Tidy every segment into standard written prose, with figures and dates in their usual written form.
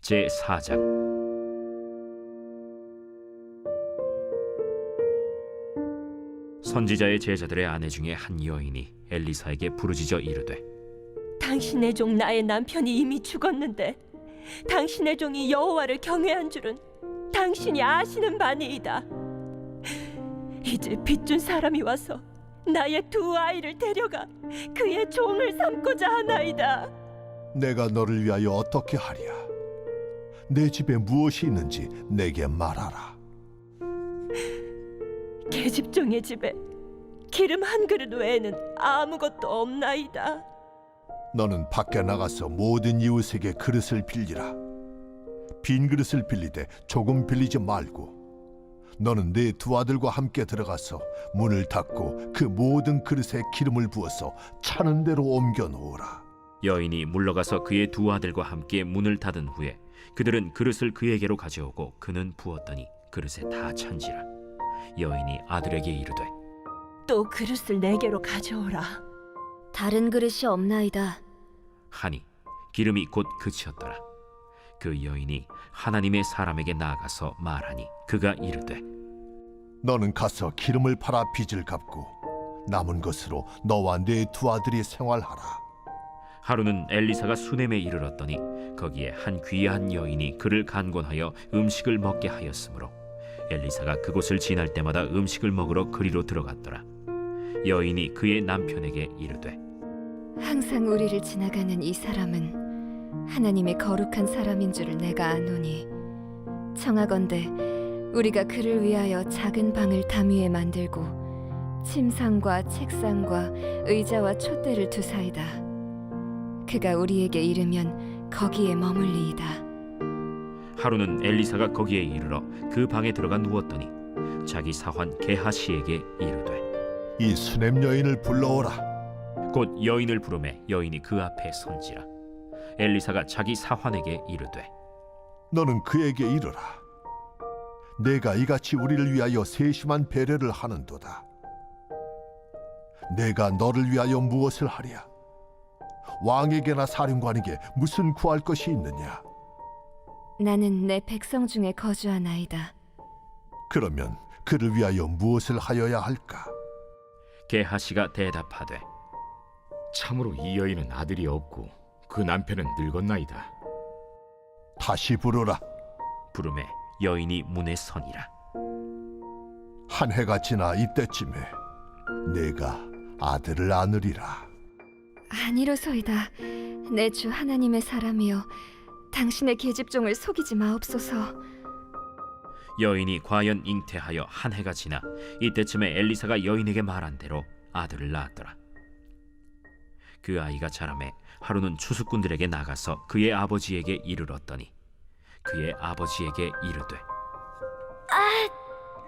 제4장. 선지자의 제자들의 아내 중에 한 여인이 엘리사에게 부르짖어 이르되, 당신의 종 나의 남편이 이미 죽었는데 당신의 종이 여호와를 경외한 줄은 당신이 아시는 바니이다. 이제 빚준 사람이 와서 나의 두 아이를 데려가 그의 종을 삼고자 하나이다. 내가 너를 위하여 어떻게 하랴? 내 집에 무엇이 있는지 내게 말하라. 계집종의 집에 기름 한 그릇 외에는 아무것도 없나이다. 너는 밖에 나가서 모든 이웃에게 그릇을 빌리라. 빈 그릇을 빌리되 조금 빌리지 말고, 너는 네 두 아들과 함께 들어가서 문을 닫고 그 모든 그릇에 기름을 부어서 차는 대로 옮겨 놓으라. 여인이 물러가서 그의 두 아들과 함께 문을 닫은 후에 그들은 그릇을 그에게로 가져오고 그는 부었더니 그릇에 다 찬지라. 여인이 아들에게 이르되, 또 그릇을 내게로 가져오라. 다른 그릇이 없나이다. 하니 기름이 곧 그치었더라. 그 여인이 하나님의 사람에게 나아가서 말하니 그가 이르되, 너는 가서 기름을 팔아 빚을 갚고 남은 것으로 너와 네 두 아들이 생활하라. 하루는 엘리사가 수넴에 이르렀더니 거기에 한 귀한 여인이 그를 간곤하여 음식을 먹게 하였으므로 엘리사가 그곳을 지날 때마다 음식을 먹으러 그리로 들어갔더라. 여인이 그의 남편에게 이르되, 항상 우리를 지나가는 이 사람은 하나님의 거룩한 사람인 줄을 내가 아노니, 청하건대 우리가 그를 위하여 작은 방을 담 위에 만들고 침상과 책상과 의자와 촛대를 두사이다. 그가 우리에게 이르면 거기에 머물리이다. 하루는 엘리사가 거기에 이르러 그 방에 들어가 누웠더니 자기 사환 게하시에게 이르되, 이 수냄 여인을 불러오라. 곧 여인을 부르매 여인이 그 앞에 선지라. 엘리사가 자기 사환에게 이르되, 너는 그에게 이르라. 내가 이같이 우리를 위하여 세심한 배려를 하는도다. 내가 너를 위하여 무엇을 하랴? 왕에게나 사령관에게 무슨 구할 것이 있느냐? 나는 내 백성 중에 거주하나이다. 그러면 그를 위하여 무엇을 하여야 할까? 게하시가 대답하되, 참으로 이 여인은 아들이 없고 그 남편은 늙었나이다. 다시 부르라. 부르매 여인이 문에 서니라. 한 해가 지나 이때쯤에 내가 아들을 안으리라. 아니로소이다. 내 주 하나님의 사람이여, 당신의 계집종을 속이지 마옵소서. 여인이 과연 잉태하여 한 해가 지나 이때쯤에 엘리사가 여인에게 말한 대로 아들을 낳았더라. 그 아이가 자라매 하루는 추수꾼들에게 나가서 그의 아버지에게 이르렀더니 그의 아버지에게 이르되,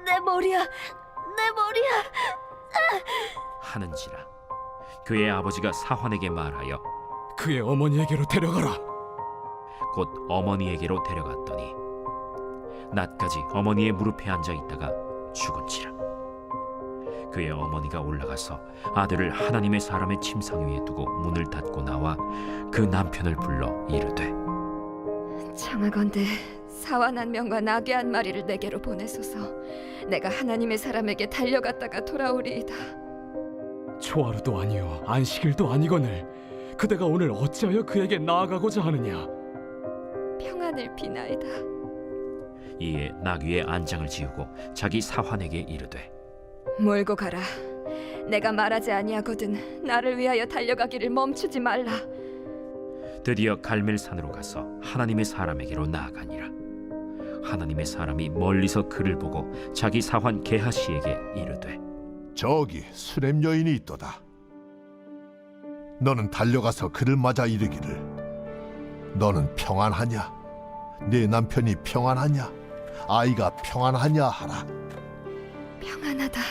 내 머리야, 내 머리야. 하는지라. 그의 아버지가 사환에게 말하여 그의 어머니에게로 데려가라. 곧 어머니에게로 데려갔더니 낮까지 어머니의 무릎에 앉아 있다가 죽은지라. 그의 어머니가 올라가서 아들을 하나님의 사람의 침상 위에 두고 문을 닫고 나와 그 남편을 불러 이르되, 청하건대 사완 한 명과 나귀 한 마리를 내게로 보내소서. 내가 하나님의 사람에게 달려갔다가 돌아오리이다. 초하루도 아니요 안식일도 아니거늘 그대가 오늘 어찌하여 그에게 나아가고자 하느냐? 평안을 비나이다. 이에 나귀의 안장을 지우고 자기 사환에게 이르되, 몰고 가라. 내가 말하지 아니하거든 나를 위하여 달려가기를 멈추지 말라. 드디어 갈멜산으로 가서 하나님의 사람에게로 나아가니라. 하나님의 사람이 멀리서 그를 보고 자기 사환 게하시에게 이르되, 저기 수냄 여인이 있도다. 너는 달려가서 그를 맞아 이르기를, 너는 평안하냐? 네 남편이 평안하냐? 아이가 평안하냐 하라. 평안하다.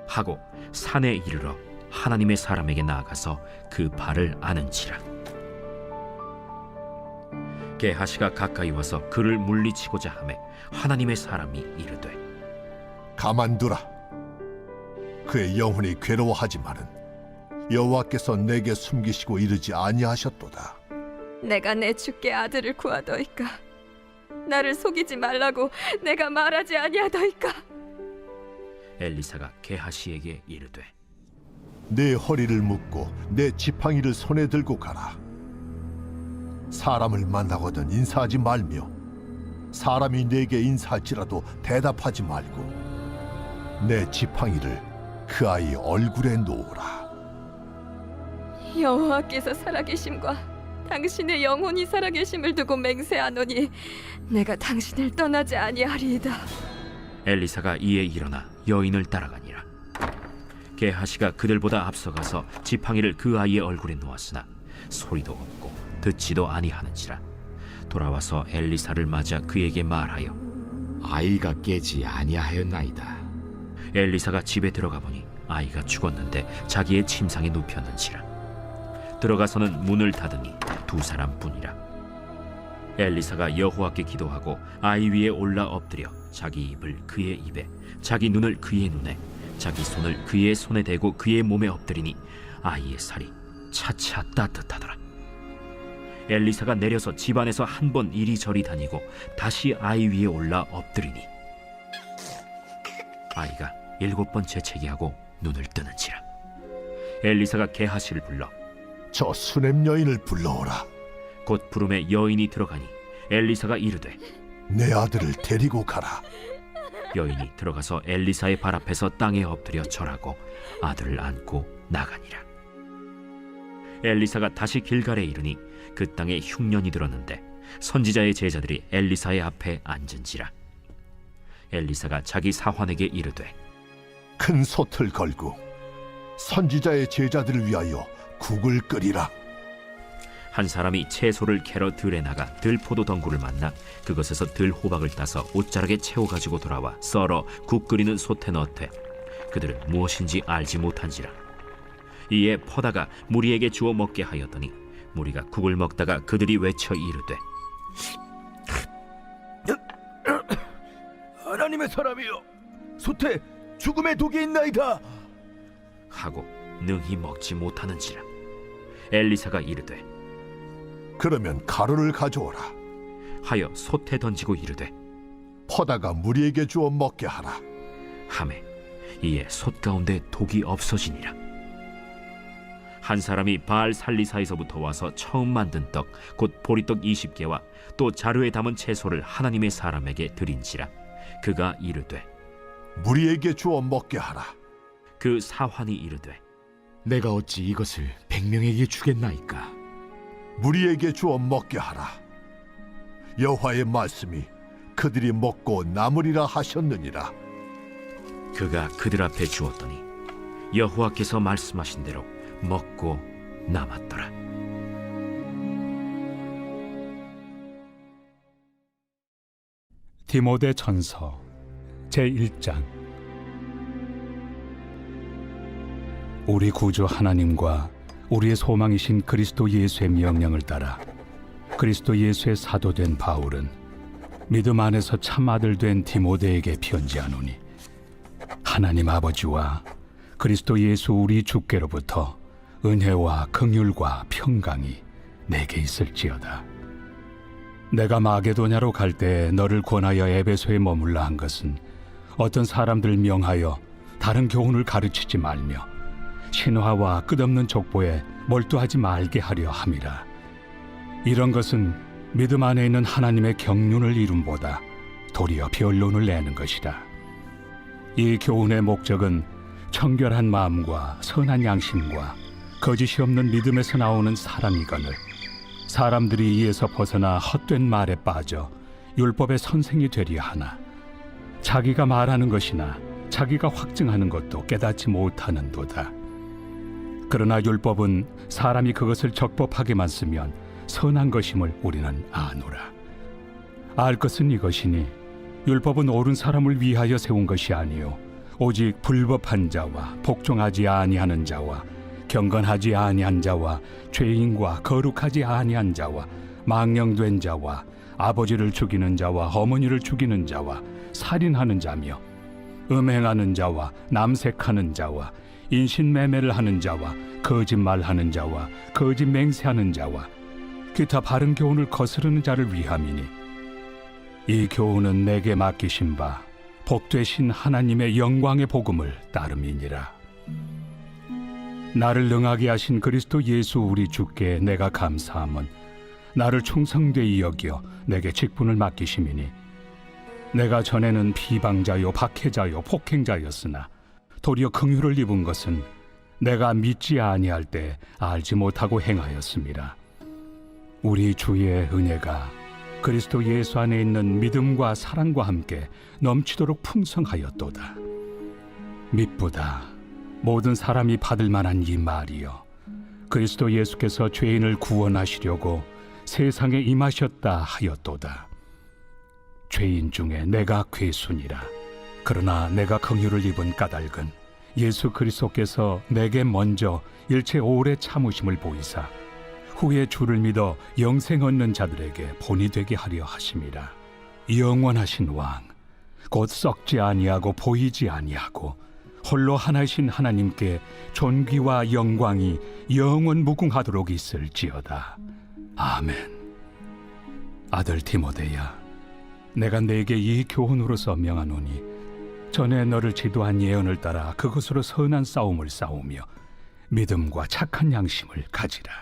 하고 산에 이르러 하나님의 사람에게 나아가서 그 발을 아는지라. 게하시가 가까이 와서 그를 물리치고자 하매 하나님의 사람이 이르되, 가만두라. 그의 영혼이 괴로워하지만은 여호와께서 내게 숨기시고 이르지 아니하셨도다. 내가 내 주께 아들을 구하더이까. 나를 속이지 말라고 내가 말하지 아니하더이까. 엘리사가 게하시에게 이르되 내 허리를 묶고 내 지팡이를 손에 들고 가라. 사람을 만나거든 인사하지 말며 사람이 내게 인사할지라도 대답하지 말고 내 지팡이를 그 아이 얼굴에 놓으라. 여호와께서 살아계심과 당신의 영혼이 살아계심을 두고 맹세하노니 내가 당신을 떠나지 아니하리이다. 엘리사가 이에 일어나 여인을 따라가니라. 게하시가 그들보다 앞서가서 지팡이를 그 아이의 얼굴에 놓았으나 소리도 없고 듣지도 아니하는지라. 돌아와서 엘리사를 맞아 그에게 말하여 아이가 깨지 아니하였나이다. 엘리사가 집에 들어가 보니 아이가 죽었는데 자기의 침상에 눕혔는지라. 들어가서는 문을 닫으니 두 사람뿐이라. 엘리사가 여호와께 기도하고 아이 위에 올라 엎드려 자기 입을 그의 입에 자기 눈을 그의 눈에 자기 손을 그의 손에 대고 그의 몸에 엎드리니 아이의 살이 차차 따뜻하더라. 엘리사가 내려서 집안에서 한 번 이리저리 다니고 다시 아이 위에 올라 엎드리니 아이가 7번 재채기하고 눈을 뜨는지라. 엘리사가 게하시를 불러 저 수냄 여인을 불러오라. 곧 부름에 여인이 들어가니 엘리사가 이르되 내 아들을 데리고 가라. 여인이 들어가서 엘리사의 발 앞에서 땅에 엎드려 절하고 아들을 안고 나가니라. 엘리사가 다시 길갈에 이르니 그 땅에 흉년이 들었는데 선지자의 제자들이 엘리사의 앞에 앉은지라. 엘리사가 자기 사환에게 이르되 큰 솥을 걸고 선지자의 제자들을 위하여 국을 끓이라. 한 사람이 채소를 캐러 들에 나가 들포도 덩굴을 만나 그것에서 들호박을 따서 옷자락에 채워가지고 돌아와 썰어 국 끓이는 솥에 넣되 그들은 무엇인지 알지 못한지라. 이에 퍼다가 무리에게 주어 먹게 하였더니 무리가 국을 먹다가 그들이 외쳐 이르되 하나님의 사람이여, 솥에 죽음의 독이 있나이다. 하고 능히 먹지 못하는지라. 엘리사가 이르되 그러면 가루를 가져오라. 하여 솥에 던지고 이르되 퍼다가 무리에게 주어 먹게 하라. 하매 이에 솥 가운데 독이 없어지니라. 한 사람이 바알 살리사에서부터 와서 처음 만든 떡 곧 보리떡 20개와 또 자루에 담은 채소를 하나님의 사람에게 드린지라. 그가 이르되 무리에게 주어 먹게 하라. 그 사환이 이르되 내가 어찌 이것을 100명에게 주겠나이까? 무리에게 주어 먹게 하라. 여호와의 말씀이 그들이 먹고 남으리라 하셨느니라. 그가 그들 앞에 주었더니 여호와께서 말씀하신 대로 먹고 남았더라. 디모데 전서 제1장. 우리 구주 하나님과 우리의 소망이신 그리스도 예수의 명령을 따라 그리스도 예수의 사도된 바울은 믿음 안에서 참 아들 된 디모데에게 편지하노니 하나님 아버지와 그리스도 예수 우리 주께로부터 은혜와 긍휼과 평강이 내게 있을지어다. 내가 마게도냐로 갈 때 너를 권하여 에베소에 머물라 한 것은 어떤 사람들 명하여 다른 교훈을 가르치지 말며 신화와 끝없는 족보에 몰두하지 말게 하려 함이라. 이런 것은 믿음 안에 있는 하나님의 경륜을 이룸보다 도리어 변론을 내는 것이라. 이 교훈의 목적은 청결한 마음과 선한 양심과 거짓이 없는 믿음에서 나오는 사랑이거늘 사람들이 이에서 벗어나 헛된 말에 빠져 율법의 선생이 되려 하나 자기가 말하는 것이나 자기가 확증하는 것도 깨닫지 못하는도다. 그러나 율법은 사람이 그것을 적법하게만 쓰면 선한 것임을 우리는 아노라. 알 것은 이것이니 율법은 옳은 사람을 위하여 세운 것이 아니요 오직 불법한 자와 복종하지 아니하는 자와 경건하지 아니한 자와 죄인과 거룩하지 아니한 자와 망령된 자와 아버지를 죽이는 자와 어머니를 죽이는 자와 살인하는 자며 음행하는 자와 남색하는 자와 인신매매를 하는 자와 거짓말하는 자와 거짓 맹세하는 자와 기타 바른 교훈을 거스르는 자를 위함이니 이 교훈은 내게 맡기신 바 복되신 하나님의 영광의 복음을 따름이니라. 나를 능하게 하신 그리스도 예수 우리 주께 내가 감사함은 나를 충성되이 여겨 내게 직분을 맡기심이니 내가 전에는 비방자요 박해자요 폭행자였으나 도리어 긍휼을 입은 것은 내가 믿지 아니할 때 알지 못하고 행하였습니다. 우리 주의 은혜가 그리스도 예수 안에 있는 믿음과 사랑과 함께 넘치도록 풍성하였도다. 미쁘다 모든 사람이 받을 만한 이 말이여, 그리스도 예수께서 죄인을 구원하시려고 세상에 임하셨다 하였도다. 죄인 중에 내가 괴순이라. 그러나 내가 긍휼을 입은 까닭은 예수 그리스도께서 내게 먼저 일체 오래 참으심을 보이사 후에 주를 믿어 영생 얻는 자들에게 본이 되게 하려 하심이라. 영원하신 왕, 곧 썩지 아니하고 보이지 아니하고 홀로 하나이신 하나님께 존귀와 영광이 영원 무궁하도록 있을지어다. 아멘. 아들 디모데야, 내가 네게 이 교훈으로서 명하노니 전에 너를 지도한 예언을 따라 그것으로 선한 싸움을 싸우며 믿음과 착한 양심을 가지라.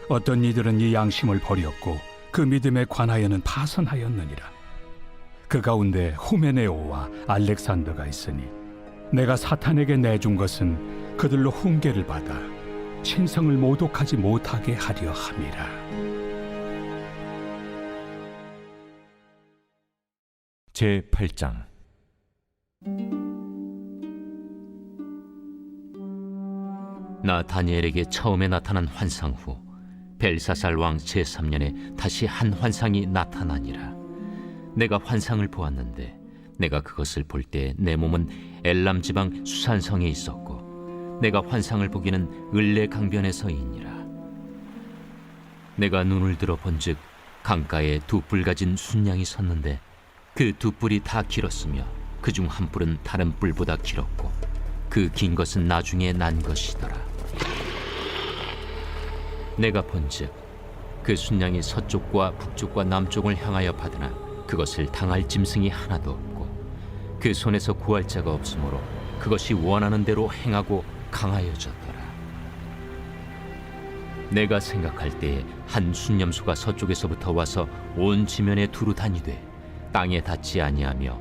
어떤 이들은 이 양심을 버렸고 그 믿음에 관하여는 파선하였느니라. 그 가운데 후메네오와 알렉산더가 있으니 내가 사탄에게 내준 것은 그들로 훈계를 받아 신성을 모독하지 못하게 하려 함이라. 제8장. 나 다니엘에게 처음에 나타난 환상 후 벨사살 왕 제3년에 다시 한 환상이 나타나니라. 내가 환상을 보았는데 내가 그것을 볼 때 내 몸은 엘람 지방 수산성에 있었고 내가 환상을 보기는 을레 강변에서이니라. 내가 눈을 들어 본즉 강가에 두 뿔 가진 순양이 섰는데 그 두 뿔이 다 길었으며 그중 한 뿔은 다른 뿔보다 길었고 그 긴 것은 나중에 난 것이더라. 내가 본즉 그 순양이 서쪽과 북쪽과 남쪽을 향하여 받으나 그것을 당할 짐승이 하나도 없고 그 손에서 구할 자가 없으므로 그것이 원하는 대로 행하고 강하여졌더라. 내가 생각할 때에 한 순념수가 서쪽에서부터 와서 온 지면에 두루 다니되 땅에 닿지 아니하며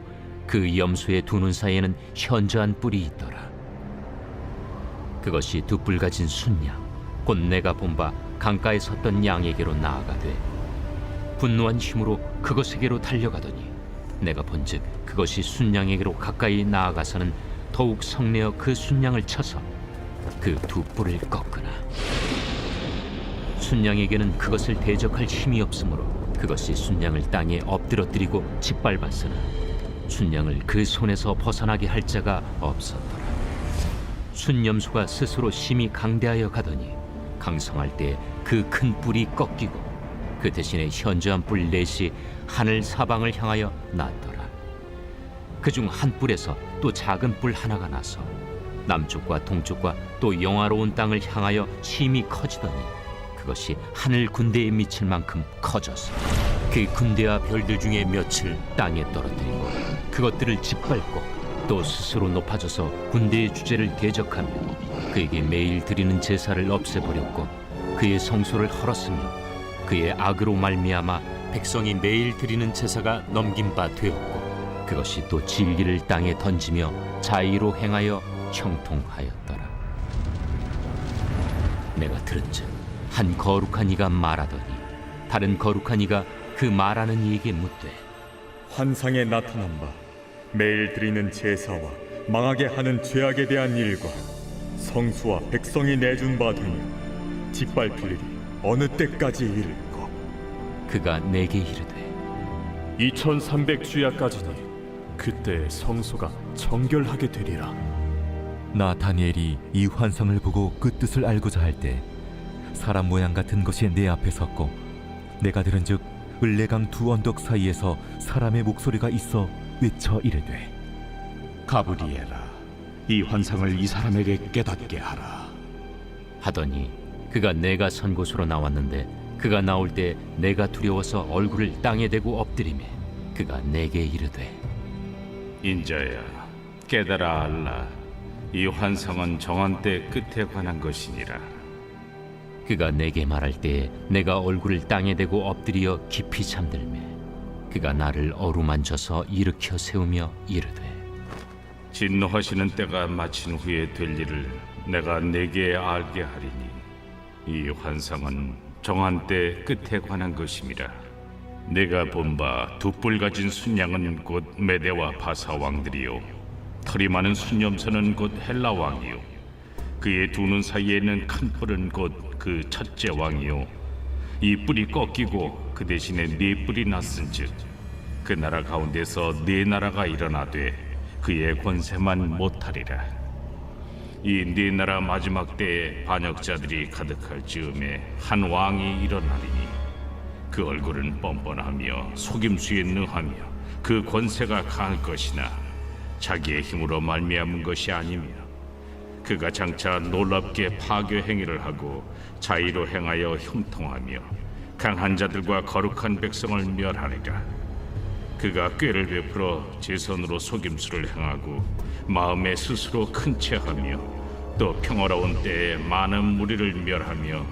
그 염소의 두 눈 사이에는 현저한 뿔이 있더라. 그것이 두 뿔 가진 순양 곧 내가 본 바 강가에 섰던 양에게로 나아가되 분노한 힘으로 그것에게로 달려가더니 내가 본즉 그것이 순양에게로 가까이 나아가서는 더욱 성내어 그 순양을 쳐서 그 두 뿔을 꺾으나 순양에게는 그것을 대적할 힘이 없으므로 그것이 순양을 땅에 엎드러뜨리고 짓밟았으나 순양을 그 손에서 벗어나게 할 자가 없었더라. 순념수가 스스로 심히 강대하여 가더니 강성할 때 그 큰 뿔이 꺾이고 그 대신에 현저한 뿔 넷이 하늘 사방을 향하여 났더라. 그중 한 뿔에서 또 작은 뿔 하나가 나서 남쪽과 동쪽과 또 영화로운 땅을 향하여 심히 커지더니 그것이 하늘 군대에 미칠 만큼 커져서 그 군대와 별들 중에 몇을 땅에 떨어뜨리고 그것들을 짓밟고 또 스스로 높아져서 군대의 주제를 대적하며 그에게 매일 드리는 제사를 없애버렸고 그의 성소를 헐었으며 그의 악으로 말미암아 백성이 매일 드리는 제사가 넘긴 바 되었고 그것이 또 진리를 땅에 던지며 자의로 행하여 형통하였더라. 내가 들은즉 한 거룩한 이가 말하더니 다른 거룩한 이가 그 말하는 이에게 묻되 환상에 나타난 바 매일 드리는 제사와 망하게 하는 죄악에 대한 일과 성수와 백성이 내준 바 되며 짓밟힐 일이 어느 때까지 이를까? 그가 내게 이르되 2300주야까지니 그때 성소가 정결하게 되리라. 나 다니엘이 이 환상을 보고 그 뜻을 알고자 할 때 사람 모양 같은 것이 내 앞에 섰고 내가 들은즉 을레강 두 언덕 사이에서 사람의 목소리가 있어 외쳐 이르되 가브리엘아, 이 환상을 이 사람에게 깨닫게 하라. 하더니 그가 내가 선 곳으로 나왔는데 그가 나올 때 내가 두려워서 얼굴을 땅에 대고 엎드리매 그가 내게 이르되 인자야, 깨달아 알라. 이 환상은 정한 때 끝에 관한 것이니라. 그가 내게 말할 때 내가 얼굴을 땅에 대고 엎드려 깊이 잠들매 그가 나를 어루만져서 일으켜 세우며 이르되 진노하시는 때가 마친 후에 될 일을 내가 내게 알게 하리니 이 환상은 정한 때 끝에 관한 것임이라. 내가 본 바 두 뿔 가진 순양은 곧 메대와 바사 왕들이요 털이 많은 순염소는 곧 헬라 왕이요 그의 두 눈 사이에 있는 큰 뿔은 곧 그 첫째 왕이요 이 뿔이 꺾이고 그 대신에 네 뿔이 났은즉 그 나라 가운데서 네 나라가 일어나되 그의 권세만 못하리라. 이 네 나라 마지막 때에 반역자들이 가득할 즈음에 한 왕이 일어나리니 그 얼굴은 뻔뻔하며 속임수에 능하며 그 권세가 강할 것이나 자기의 힘으로 말미암은 것이 아니며 그가 장차 놀랍게 파괴 행위를 하고 자의로 행하여 형통하며 강한 자들과 거룩한 백성을 멸하리라. 그가 꾀를 베풀어 제 손으로 속임수를 행하고 마음에 스스로 큰 채하며 또 평화로운 때에 많은 무리를 멸하며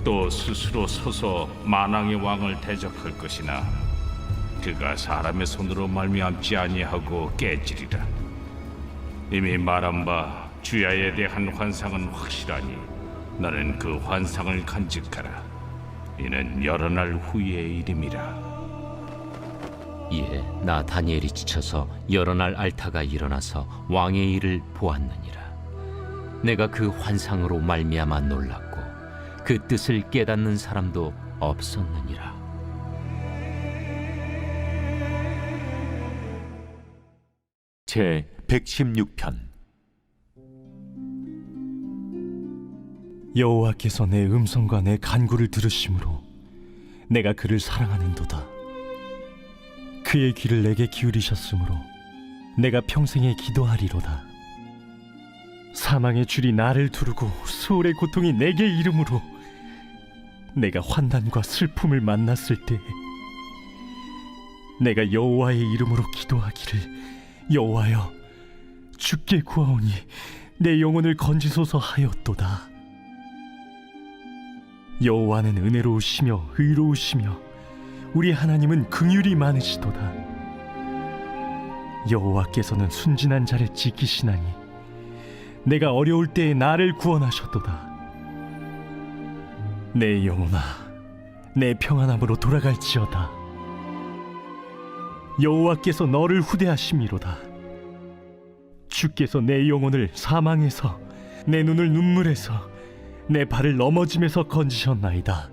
또 스스로 서서 만왕의 왕을 대적할 것이나 그가 사람의 손으로 말미암지 아니하고 깨지리라. 이미 말한 바 주야에 대한 환상은 확실하니 너는 그 환상을 간직하라. 이는 여러 날 후의 일임이라. 이에 나 다니엘이 지쳐서 여러 날 앓다가 일어나서 왕의 일을 보았느니라. 내가 그 환상으로 말미암아 놀랐고 그 뜻을 깨닫는 사람도 없었느니라. 제 116편. 여호와께서 내 음성과 내 간구를 들으심으로 내가 그를 사랑하는도다. 그의 귀를 내게 기울이셨으므로 내가 평생에 기도하리로다. 사망의 줄이 나를 두르고 수월의 고통이 내게 이름으로 내가 환난과 슬픔을 만났을 때에 내가 여호와의 이름으로 기도하기를 여호와여 주께 구하오니 내 영혼을 건지소서 하였도다. 여호와는 은혜로우시며 의로우시며 우리 하나님은 긍휼이 많으시도다. 여호와께서는 순진한 자를 지키시나니 내가 어려울 때에 나를 구원하셨도다. 내 영혼아 내 평안함으로 돌아갈지어다. 여호와께서 너를 후대하심이로다. 주께서 내 영혼을 사망에서 내 눈을 눈물에서 내 발을 넘어짐에서 건지셨나이다.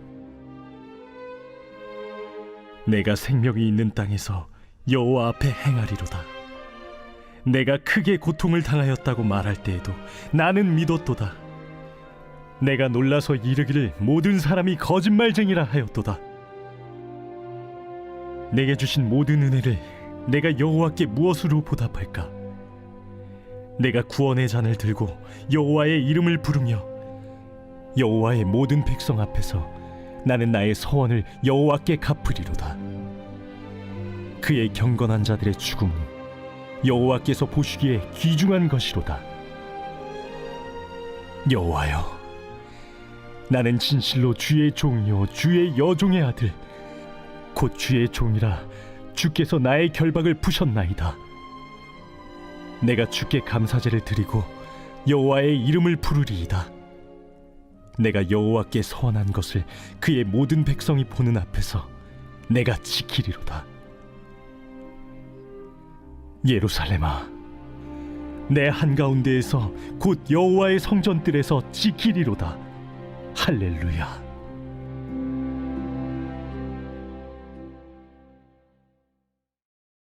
내가 생명이 있는 땅에서 여호와 앞에 행하리로다. 내가 크게 고통을 당하였다고 말할 때에도 나는 믿었도다. 내가 놀라서 이르기를 모든 사람이 거짓말쟁이라 하였도다. 내게 주신 모든 은혜를 내가 여호와께 무엇으로 보답할까? 내가 구원의 잔을 들고 여호와의 이름을 부르며 여호와의 모든 백성 앞에서 나는 나의 서원을 여호와께 갚으리로다. 그의 경건한 자들의 죽음은 여호와께서 보시기에 귀중한 것이로다. 여호와여, 나는 진실로 주의 종이요 주의 여종의 아들 곧 주의 종이라 주께서 나의 결박을 푸셨나이다. 내가 주께 감사제를 드리고 여호와의 이름을 부르리이다. 내가 여호와께 서원한 것을 그의 모든 백성이 보는 앞에서 내가 지키리로다. 예루살렘아, 내 한가운데에서 곧 여호와의 성전들에서 지키리로다. 할렐루야.